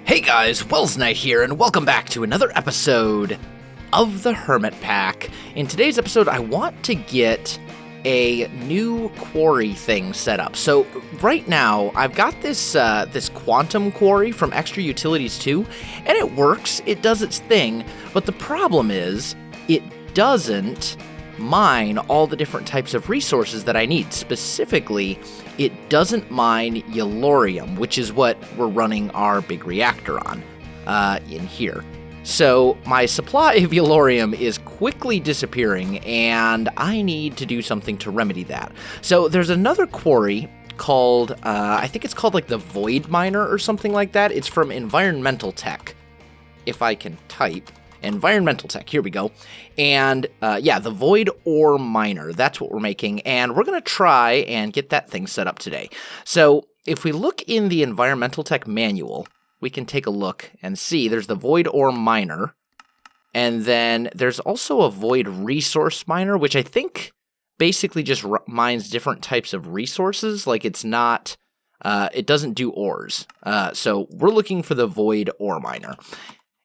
Hey guys, Welsknight here, and welcome back to another episode of the HermitPack. In today's episode, I want to get a new quarry thing set up. So right now, I've got this this quantum quarry from Extra Utilities 2, and it works, it does its thing, but the problem is, it doesn't mine all the different types of resources that I need. Specifically, it doesn't mine yellorium, which is what we're running our big reactor on in here. So my supply of yellorium is quickly disappearing, and I need to do something to remedy that. So there's another quarry called, I think it's called like the Void Miner or something like that. It's from Environmental Tech, if I can type. Environmental Tech, here we go. And yeah, the Void Ore Miner, that's what we're making, and we're going to try and get that thing set up today. So if we look in the Environmental Tech manual, we can take a look and see there's the Void Ore Miner, and then there's also a Void Resource Miner, which I think basically just mines different types of resources. Like it's not, it doesn't do ores. So we're looking for the Void Ore Miner.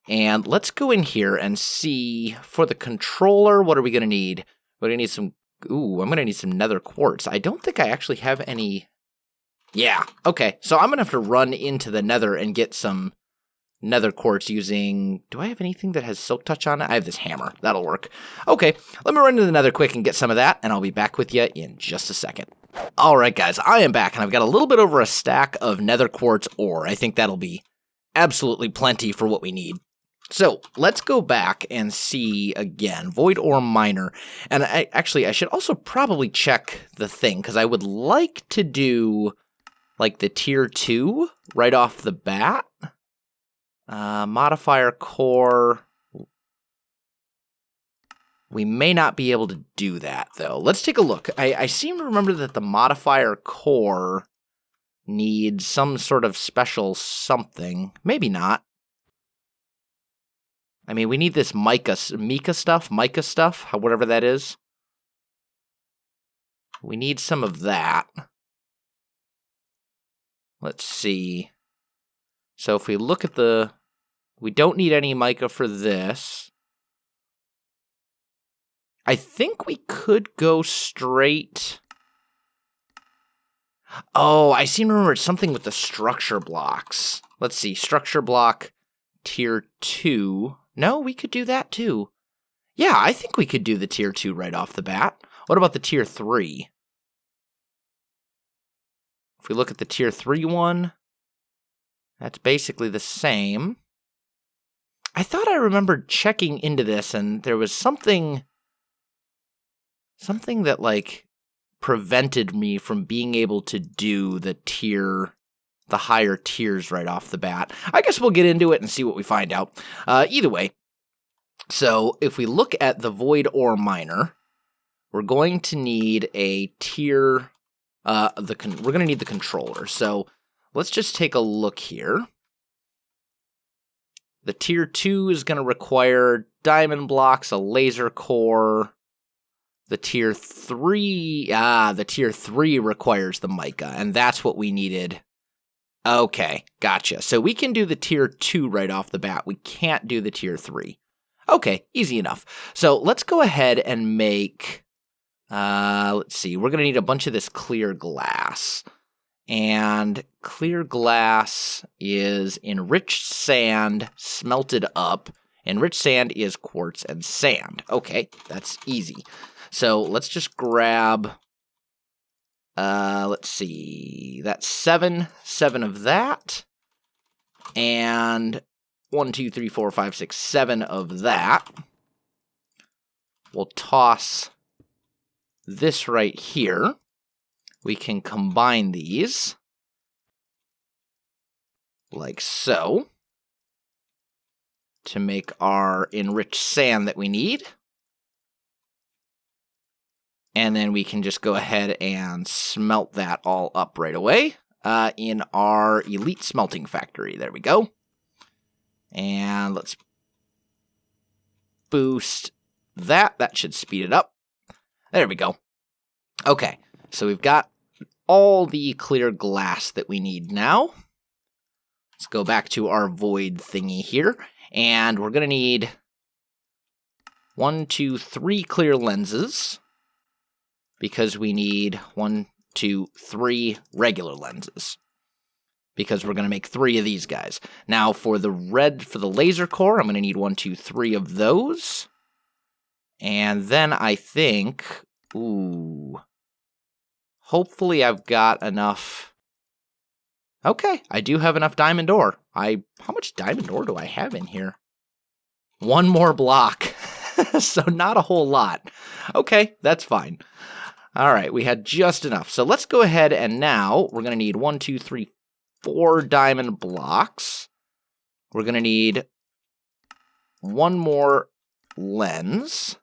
And let's go in here and see, for the controller, what are we going to need? We're going to need some, I'm going to need some nether quartz. I don't think I actually have any, yeah, okay. So I'm going to have to run into the nether and get some nether quartz using, do I have anything that has silk touch on it? I have this hammer, that'll work. Okay, let me run into the nether quick and get some of that, and I'll be back with you in just a second. Alright guys, I am back, and I've got a little bit over a stack of nether quartz ore. I think that'll be absolutely plenty for what we need. So let's go back and see again, Void Ore Miner, and I should also probably check the thing, because I would like to do, like, the tier 2 right off the bat. Modifier core, we may not be able to do that, though. Let's take a look. I seem to remember that the modifier core needs some sort of special something, maybe not. I mean, we need this mica stuff, whatever that is. We need some of that. Let's see. So if we look at the, we don't need any mica for this. I think we could go straight. Oh, I seem to remember it's something with the structure blocks. Let's see, structure block tier 2. No, we could do that too. Yeah, I think we could do the tier 2 right off the bat. What about the tier 3? If we look at the tier 3 one, that's basically the same. I thought I remembered checking into this and there was something that like prevented me from being able to do the higher tiers right off the bat. I guess we'll get into it and see what we find out. Either way, so if we look at the Void Ore Miner, we're going to need a tier, we're going to need the controller. So let's just take a look here. The tier 2 is going to require diamond blocks, a laser core. The tier 3, the tier 3 requires the mica, and that's what we needed. Okay, gotcha. So we can do the tier 2 right off the bat. We can't do the tier 3. Okay, easy enough. So let's go ahead and make, let's see, we're going to need a bunch of this clear glass. And clear glass is enriched sand smelted up. Enriched sand is quartz and sand. Okay, that's easy. So let's just grab, let's see, that's 7 of that, and 1, 2, 3, 4, 5, 6, 7 of that. We'll toss this right here. We can combine these, like so, to make our enriched sand that we need. And then we can just go ahead and smelt that all up right away in our elite smelting factory. There we go. And let's boost that. That should speed it up. There we go. Okay, so we've got all the clear glass that we need now. Let's go back to our void thingy here, and we're going to need 1, 2, 3 clear lenses, because we need 1, 2, 3 regular lenses, because we're going to make 3 of these guys. Now, for the laser core, I'm going to need 1, 2, 3 of those. And then I think, hopefully I've got enough. Okay, I do have enough diamond ore. How much diamond ore do I have in here? 1 more block, so not a whole lot. Okay, that's fine. All right, we had just enough. So let's go ahead, and now we're going to need 1, 2, 3, 4 diamond blocks. We're going to need 1 more lens,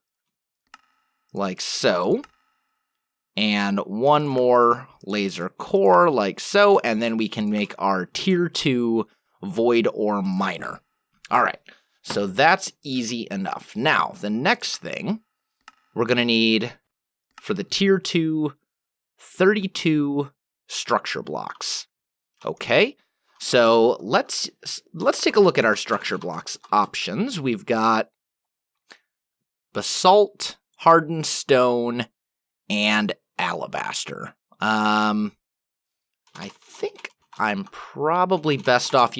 like so. And 1 more laser core, like so, and then we can make our tier 2 void ore miner. All right, so that's easy enough. Now, the next thing, we're going to need, for the tier 2, 32 structure blocks. Okay, so let's take a look at our structure blocks options. We've got basalt, hardened stone, and alabaster. I think I'm probably best off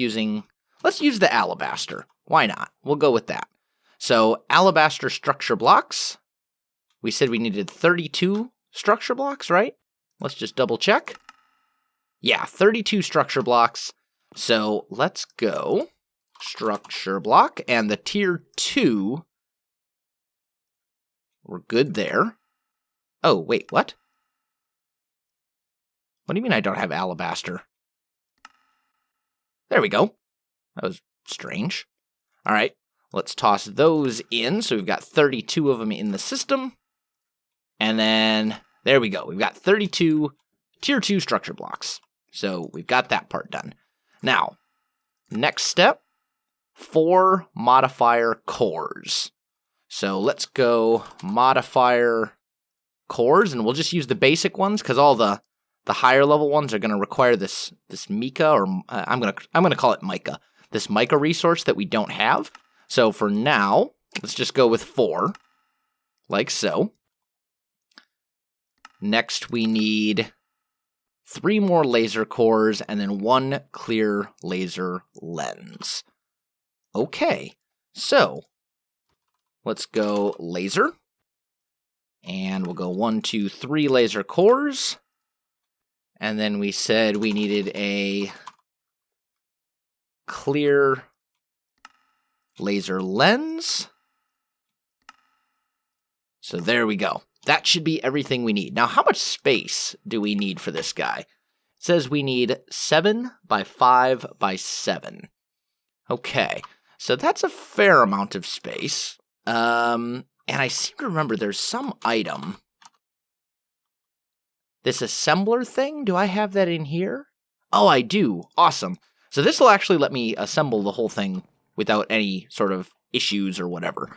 let's use the alabaster. Why not? We'll go with that. So, alabaster structure blocks. We said we needed 32 structure blocks, right? Let's just double check. Yeah, 32 structure blocks. So, let's go. Structure block, and the tier 2, we're good there. Oh, wait, what? What do you mean I don't have alabaster? There we go. That was strange. All right, let's toss those in. So we've got 32 of them in the system. And then, there we go. We've got 32 tier 2 structure blocks. So we've got that part done. Now, next step, 4 modifier cores. So let's go modifier cores, and we'll just use the basic ones, because all the higher level ones are going to require this mica, or I'm gonna call it mica, this mica resource that we don't have. So for now, let's just go with 4, like so. Next, we need 3 more laser cores, and then 1 clear laser lens. Okay, so let's go laser. And we'll go 1, 2, 3 laser cores. And then we said we needed a clear laser lens. So there we go. That should be everything we need. Now, how much space do we need for this guy? It says we need 7 by 5 by 7. Okay, so that's a fair amount of space. And I seem to remember there's some item. This assembler thing, do I have that in here? Oh, I do. Awesome. So this will actually let me assemble the whole thing without any sort of issues or whatever.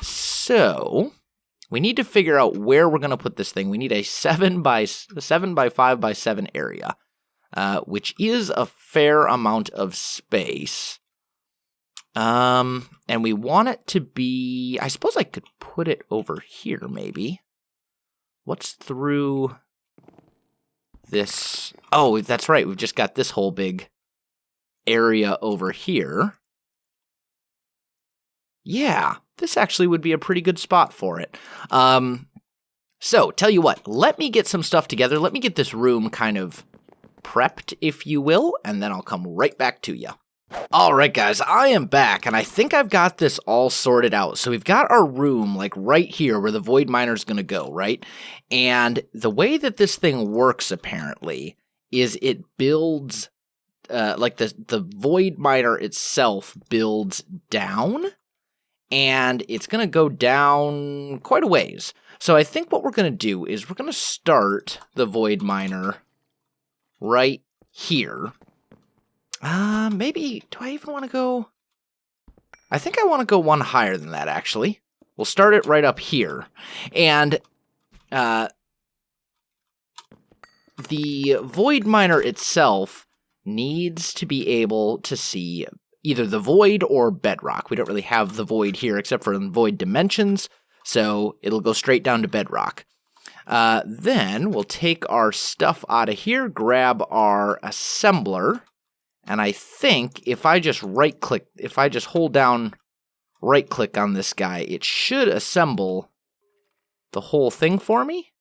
So we need to figure out where we're going to put this thing. We need a 7 by 5 by 7 area, which is a fair amount of space. And we want it to be, I suppose I could put it over here, maybe. What's through this? Oh, that's right. We've just got this whole big area over here. Yeah, this actually would be a pretty good spot for it. So, tell you what, let me get some stuff together. Let me get this room kind of prepped, if you will, and then I'll come right back to you. Alright guys, I am back, and I think I've got this all sorted out. So we've got our room, like, right here where the Void Miner's gonna go, right? And the way that this thing works, apparently, is it builds, like, the Void Miner itself builds down, and it's gonna go down quite a ways. So I think what we're gonna do is we're gonna start the Void Miner right here. Maybe, do I even want to go? I think I want to go one higher than that, actually. We'll start it right up here. And, the void miner itself needs to be able to see either the void or bedrock. We don't really have the void here except for in void dimensions, so it'll go straight down to bedrock. Then we'll take our stuff out of here, grab our assembler, and I think if I just right-click, if I just hold down right-click on this guy, it should assemble the whole thing for me.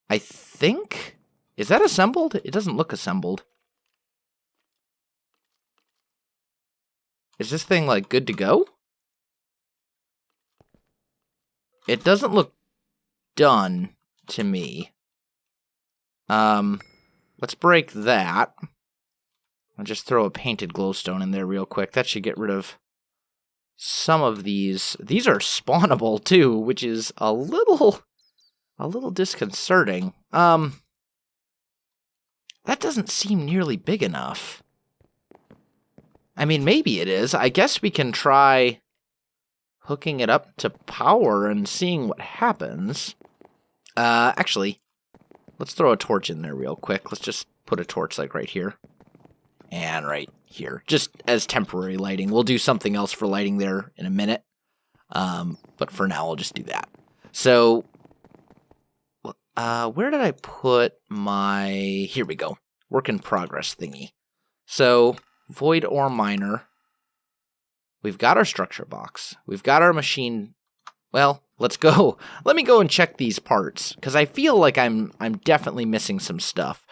I think? Is that assembled? It doesn't look assembled. Is this thing, like, good to go? It doesn't look done to me. Let's break that. I'll just throw a painted glowstone in there real quick. That should get rid of some of these. These are spawnable, too, which is a little disconcerting. That doesn't seem nearly big enough. I mean, maybe it is. I guess we can try hooking it up to power and seeing what happens. Actually, let's throw a torch in there real quick. Let's just put a torch, like, right here. And right here. Just as temporary lighting. We'll do something else for lighting there in a minute. But for now, I'll just do that. So, where did I put my... Here we go. Work in progress thingy. So, void ore miner. We've got our structure box. We've got our machine. Well, let's go. Let me go and check these parts, because I feel like I'm definitely missing some stuff.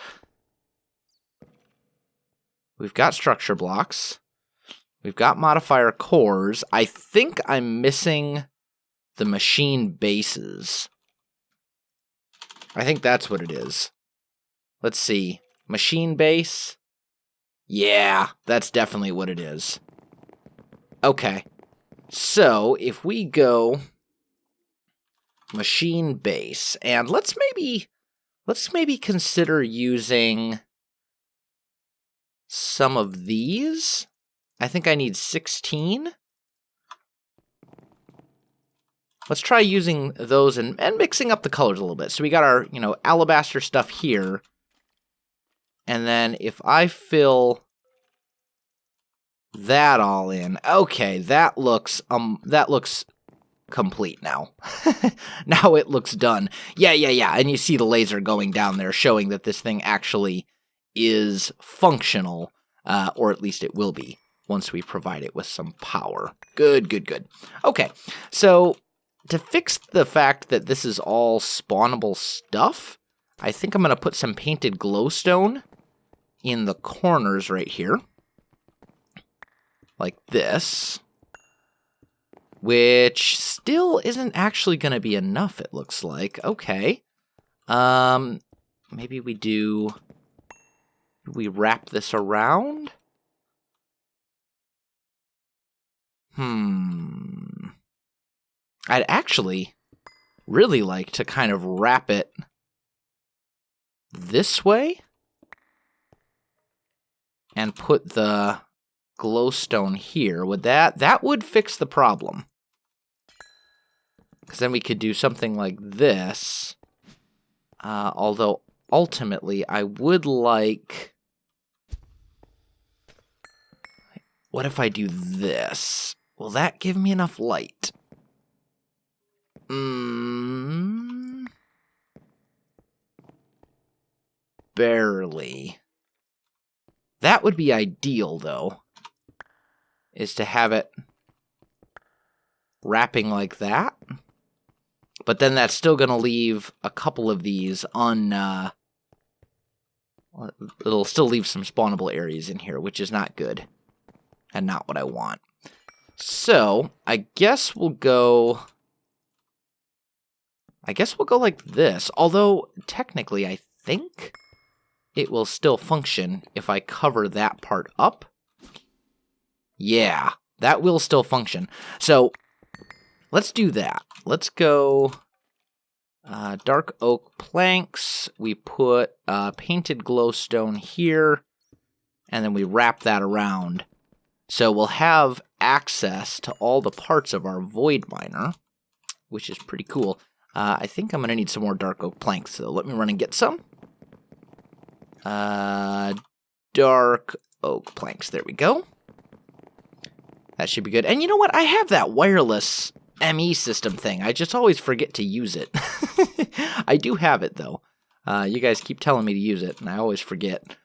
We've got structure blocks. We've got modifier cores. I think I'm missing the machine bases. I think that's what it is. Let's see. Machine base. Yeah, that's definitely what it is. Okay. So, if we go machine base, and let's maybe consider using some of these. I think I need 16. Let's try using those and mixing up the colors a little bit. So we got our, alabaster stuff here. And then if I fill that all in, okay, that looks complete now. Now it looks done. Yeah. And you see the laser going down there showing that this thing actually is functional, or at least it will be once we provide it with some power. Good. Okay, so to fix the fact that this is all spawnable stuff, I think I'm going to put some painted glowstone in the corners right here. Like this. Which still isn't actually going to be enough, it looks like. Okay. Maybe we wrap this around? I'd actually really like to kind of wrap it this way and put the glowstone here. Would that would fix the problem. Because then we could do something like this. Although ultimately I would like... What if I do this? Will that give me enough light? Barely. That would be ideal, though, is to have it wrapping like that. But then that's still going to leave a couple of these it'll still leave some spawnable areas in here, which is not good. And not what I want. So, I guess we'll go like this. Although, technically, I think it will still function if I cover that part up. Yeah, that will still function. So, let's do that. Let's go dark oak planks. We put painted glowstone here. And then we wrap that around. So we'll have access to all the parts of our void miner, which is pretty cool. I think I'm going to need some more dark oak planks, so let me run and get some. Dark oak planks. There we go. That should be good. And you know what? I have that wireless ME system thing. I just always forget to use it. I do have it, though. You guys keep telling me to use it, and I always forget.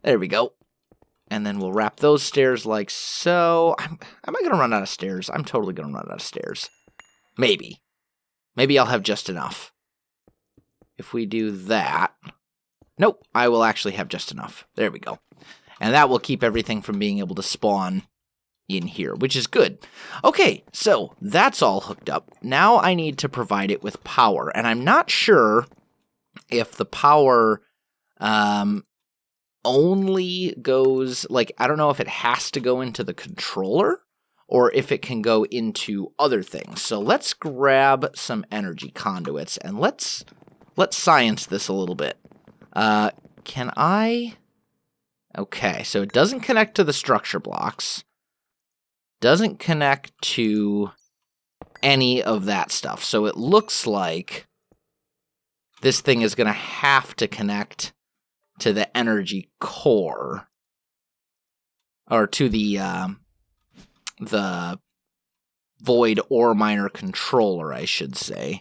There we go. And then we'll wrap those stairs like so. Am I going to run out of stairs? I'm totally going to run out of stairs. Maybe. Maybe I'll have just enough. If we do that. Nope, I will actually have just enough. There we go. And that will keep everything from being able to spawn in here, which is good. Okay, so that's all hooked up. Now I need to provide it with power. And I'm not sure if the power only goes, like, I don't know if it has to go into the controller or if it can go into other things. So let's grab some energy conduits and let's science this a little bit. Can I? Okay, so it doesn't connect to the structure blocks. Doesn't connect to any of that stuff. So it looks like this thing is going to have to connect to the energy core, or to the void ore miner controller, I should say,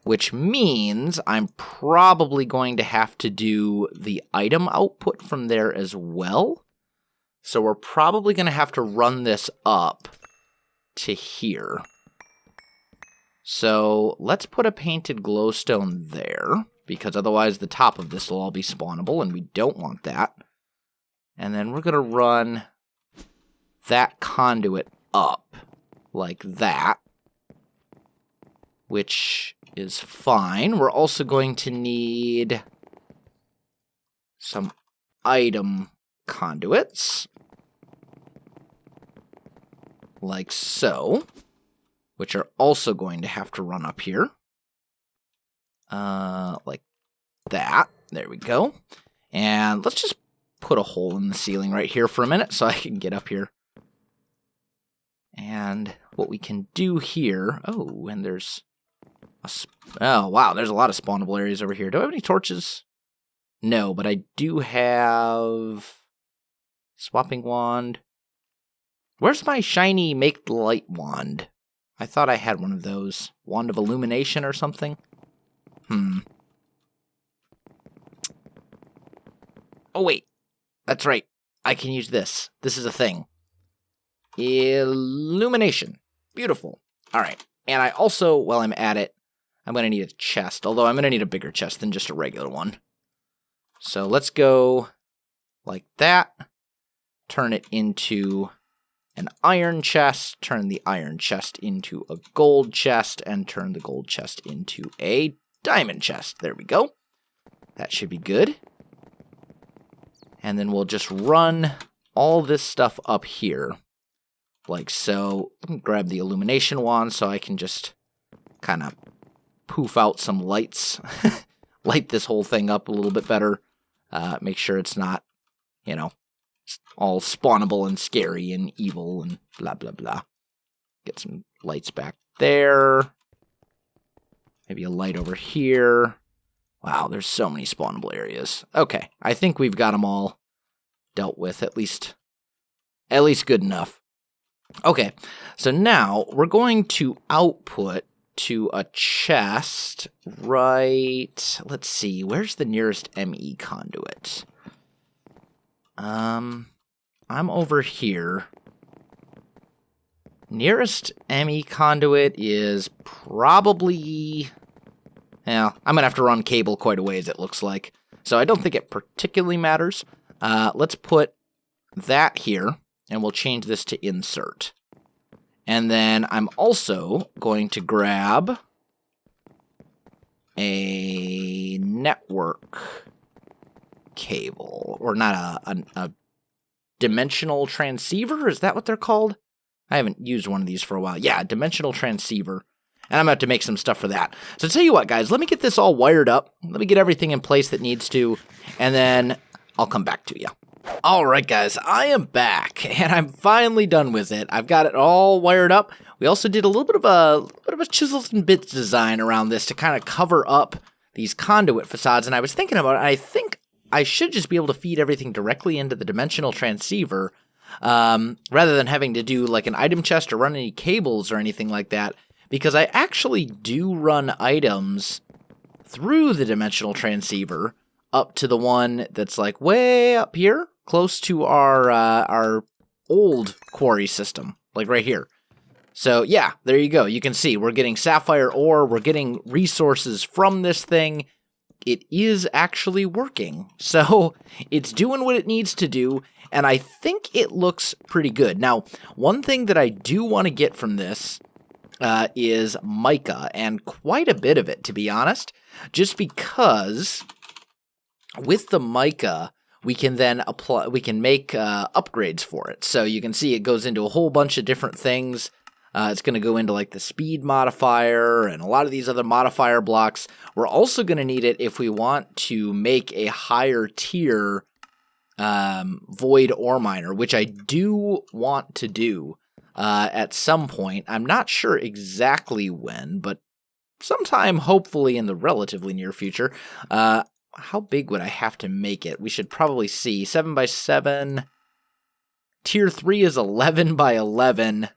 which means I'm probably going to have to do the item output from there as well. So we're probably going to have to run this up to here. So let's put a painted glowstone there, because otherwise the top of this will all be spawnable, and we don't want that. And then we're going to run that conduit up like that, which is fine. We're also going to need some item conduits, like so, which are also going to have to run up here. Like that. There we go. And let's just put a hole in the ceiling right here for a minute so I can get up here. And what we can do here... Oh, and there's... Oh, wow, there's a lot of spawnable areas over here. Do I have any torches? No, but I do have... Swapping wand. Where's my shiny make light wand? I thought I had one of those. Wand of illumination or something? Oh, wait. That's right. I can use this. This is a thing. Illumination. Beautiful. All right. And I also, while I'm at it, I'm going to need a chest. Although I'm going to need a bigger chest than just a regular one. So let's go like that. Turn it into an iron chest. Turn the iron chest into a gold chest. And turn the gold chest into a diamond chest. There we go. That should be good. And then we'll just run all this stuff up here. Like so. Let me grab the illumination wand so I can just kind of poof out some lights. Light this whole thing up a little bit better. Make sure it's not, you know, all spawnable and scary and evil and blah, blah, blah. Get some lights back there. Maybe a light over here. Wow, there's so many spawnable areas. Okay, I think we've got them all dealt with, at least good enough. Okay, so now we're going to output to a chest right... Let's see, where's the nearest ME conduit? I'm over here. Nearest ME conduit is probably... Yeah, I'm going to have to run cable quite a ways, it looks like. So I don't think it particularly matters. Let's put that here, and we'll change this to insert. And then I'm also going to grab a network cable, or not a dimensional transceiver? Is that what they're called? I haven't used one of these for a while. Yeah, dimensional transceiver. And I'm about to make some stuff for that. So tell you what, guys, let me get this all wired up. Let me get everything in place that needs to, and then I'll come back to you. All right, guys, I am back, and I'm finally done with it. I've got it all wired up. We also did a little bit of a chisels and bits design around this to kind of cover up these conduit facades, and I was thinking about it. I think I should just be able to feed everything directly into the dimensional transceiver, rather than having to do like an item chest or run any cables or anything like that, because I actually do run items through the dimensional transceiver up to the one that's like way up here, close to our old quarry system, like right here. So yeah, there you go. You can see we're getting sapphire ore, we're getting resources from this thing. It is actually working. So it's doing what it needs to do, and I think it looks pretty good. Now, one thing that I do want to get from this is mica, and quite a bit of it, to be honest, just because with the mica, we can then make upgrades for it. So you can see it goes into a whole bunch of different things. It's going to go into like the speed modifier and a lot of these other modifier blocks. We're also going to need it if we want to make a higher tier void ore miner, which I do want to do at some point. I'm not sure exactly when, but sometime hopefully in the relatively near future. How big would I have to make it? We should probably see. 7 by 7. Tier 3 is 11 by 11.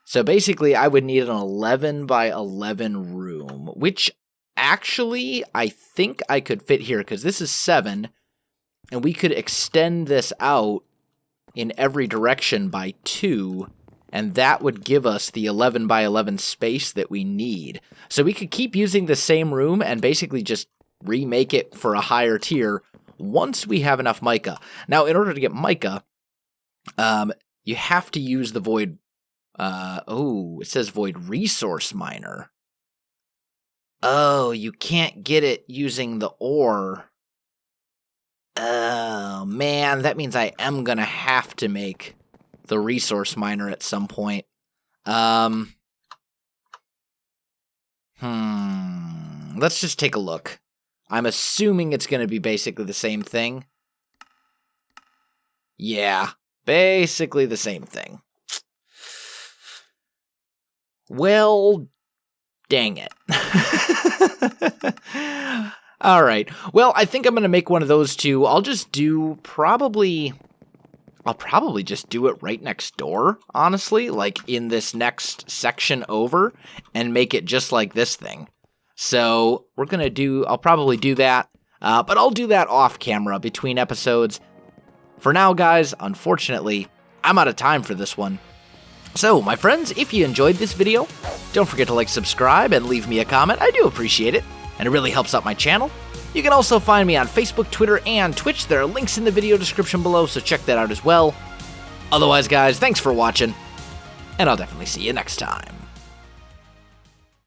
So basically, I would need an 11 by 11 room, which actually I think I could fit here because this is 7, and we could extend this out in every direction by 2, and that would give us the 11 by 11 space that we need. So we could keep using the same room and basically just remake it for a higher tier once we have enough mica. Now, in order to get mica, you have to use the void. It says void resource miner. Oh, you can't get it using the ore. Oh, man, that means I am gonna have to make the resource miner at some point. Let's just take a look. I'm assuming it's gonna be basically the same thing. Yeah, basically the same thing. Well, dang it. All right. Well, I think I'm going to make one of those two. I'll probably just do it right next door, honestly, like in this next section over, and make it just like this thing. So I'll probably do that, but I'll do that off camera between episodes. For now, guys, unfortunately, I'm out of time for this one. So, my friends, if you enjoyed this video, don't forget to like, subscribe, and leave me a comment. I do appreciate it, and it really helps out my channel. You can also find me on Facebook, Twitter, and Twitch. There are links in the video description below, so check that out as well. Otherwise, guys, thanks for watching, and I'll definitely see you next time.